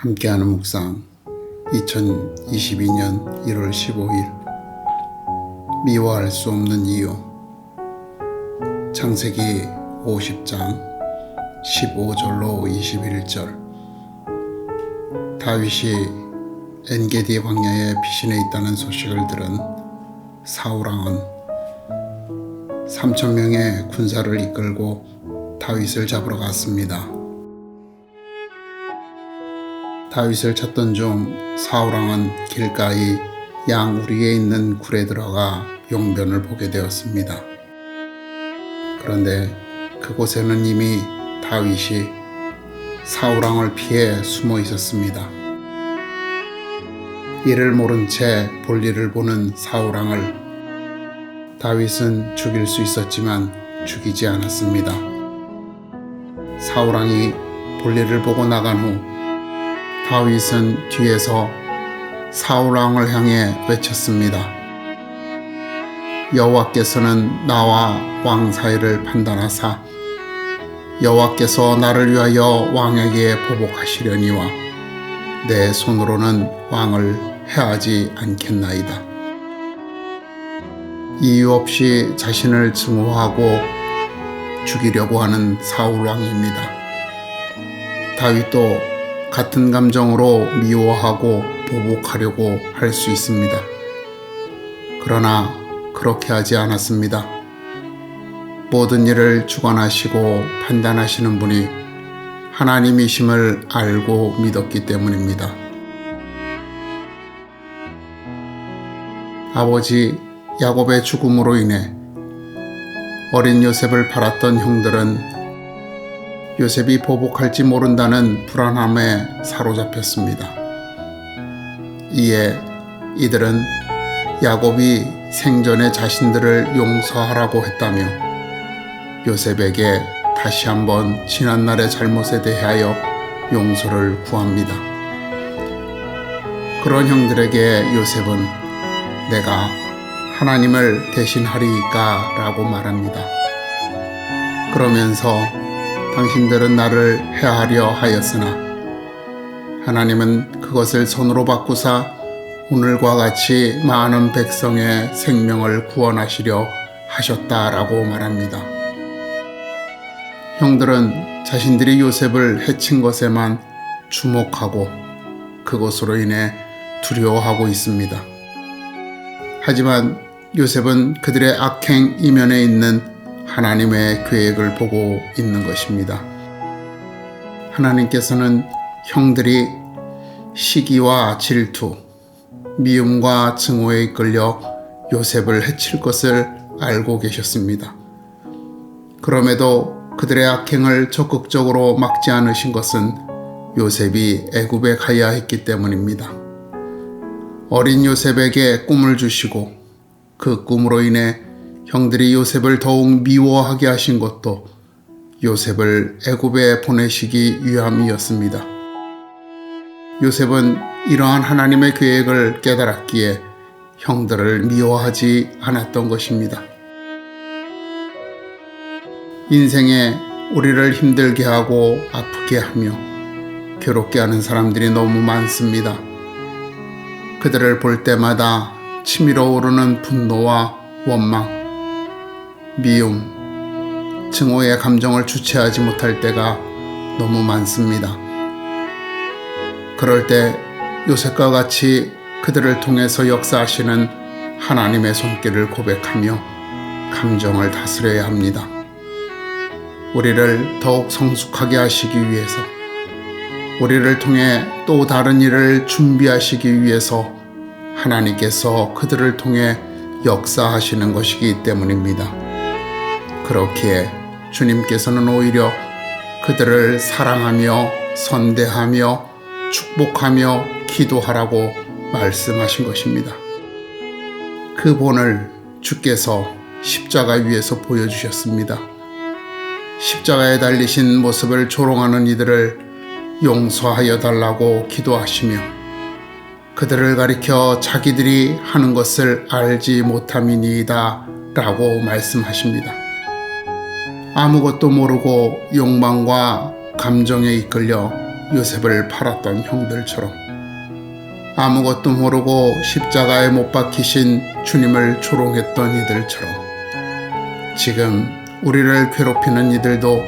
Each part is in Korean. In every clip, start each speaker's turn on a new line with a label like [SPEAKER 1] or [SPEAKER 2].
[SPEAKER 1] 함께하는 묵상 2022년 1월 15일 미워할 수 없는 이유. 창세기 50장 15절로 21절. 다윗이 엔게디 광야에 피신해 있다는 소식을 들은 사울왕은 3,000명의 군사를 이끌고 다윗을 잡으러 갔습니다. 다윗을 찾던 중 사울왕은 길가의 양우리에 있는 굴에 들어가 용변을 보게 되었습니다. 그런데 그곳에는 이미 다윗이 사울왕을 피해 숨어 있었습니다. 이를 모른 채 볼일을 보는 사울왕을 다윗은 죽일 수 있었지만 죽이지 않았습니다. 사울왕이 볼일을 보고 나간 후 다윗은 뒤에서 사울왕을 향해 외쳤습니다. 여호와께서는 나와 왕 사이를 판단하사 여호와께서 나를 위하여 왕에게 보복하시려니와 내 손으로는 왕을 해하지 않겠나이다. 이유 없이 자신을 증오하고 죽이려고 하는 사울왕입니다. 다윗도 같은 감정으로 미워하고 보복하려고 할 수 있습니다. 그러나 그렇게 하지 않았습니다. 모든 일을 주관하시고 판단하시는 분이 하나님이심을 알고 믿었기 때문입니다. 아버지 야곱의 죽음으로 인해 어린 요셉을 팔았던 형들은 요셉이 보복할지 모른다는 불안함에 사로잡혔습니다. 이에 이들은 야곱이 생전에 자신들을 용서하라고 했다며 요셉에게 다시 한번 지난날의 잘못에 대하여 용서를 구합니다. 그런 형들에게 요셉은 내가 하나님을 대신하리이까 라고 말합니다. 그러면서 당신들은 나를 해하려 하였으나 하나님은 그것을 선으로 바꾸사 오늘과 같이 많은 백성의 생명을 구원하시려 하셨다라고 말합니다. 형들은 자신들이 요셉을 해친 것에만 주목하고 그것으로 인해 두려워하고 있습니다. 하지만 요셉은 그들의 악행 이면에 있는 하나님의 계획을 보고 있는 것입니다. 하나님께서는 형들이 시기와 질투, 미움과 증오에 이끌려 요셉을 해칠 것을 알고 계셨습니다. 그럼에도 그들의 악행을 적극적으로 막지 않으신 것은 요셉이 애굽에 가야 했기 때문입니다. 어린 요셉에게 꿈을 주시고 그 꿈으로 인해 형들이 요셉을 더욱 미워하게 하신 것도 요셉을 애굽에 보내시기 위함이었습니다. 요셉은 이러한 하나님의 계획을 깨달았기에 형들을 미워하지 않았던 것입니다. 인생에 우리를 힘들게 하고 아프게 하며 괴롭게 하는 사람들이 너무 많습니다. 그들을 볼 때마다 치밀어 오르는 분노와 원망, 미움, 증오의 감정을 주체하지 못할 때가 너무 많습니다. 그럴 때 요셉과 같이 그들을 통해서 역사하시는 하나님의 손길을 고백하며 감정을 다스려야 합니다. 우리를 더욱 성숙하게 하시기 위해서, 우리를 통해 또 다른 일을 준비하시기 위해서 하나님께서 그들을 통해 역사하시는 것이기 때문입니다. 그렇기에 주님께서는 오히려 그들을 사랑하며 선대하며 축복하며 기도하라고 말씀하신 것입니다. 그 본을 주께서 십자가 위에서 보여주셨습니다. 십자가에 달리신 모습을 조롱하는 이들을 용서하여 달라고 기도하시며 그들을 가리켜 자기들이 하는 것을 알지 못함이니이다 라고 말씀하십니다. 아무것도 모르고 욕망과 감정에 이끌려 요셉을 팔았던 형들처럼 아무것도 모르고 십자가에 못 박히신 주님을 조롱했던 이들처럼 지금 우리를 괴롭히는 이들도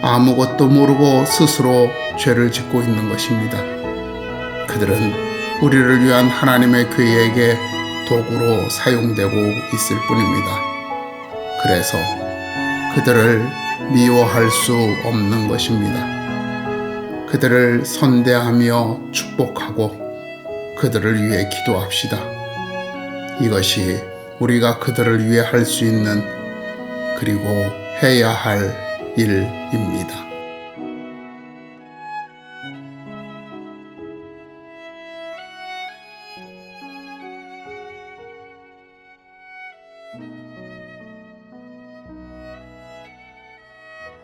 [SPEAKER 1] 아무것도 모르고 스스로 죄를 짓고 있는 것입니다. 그들은 우리를 위한 하나님의 계획의 도구로 사용되고 있을 뿐입니다. 그래서 그들을 미워할 수 없는 것입니다. 그들을 선대하며 축복하고 그들을 위해 기도합시다. 이것이 우리가 그들을 위해 할 수 있는 그리고 해야 할 일입니다.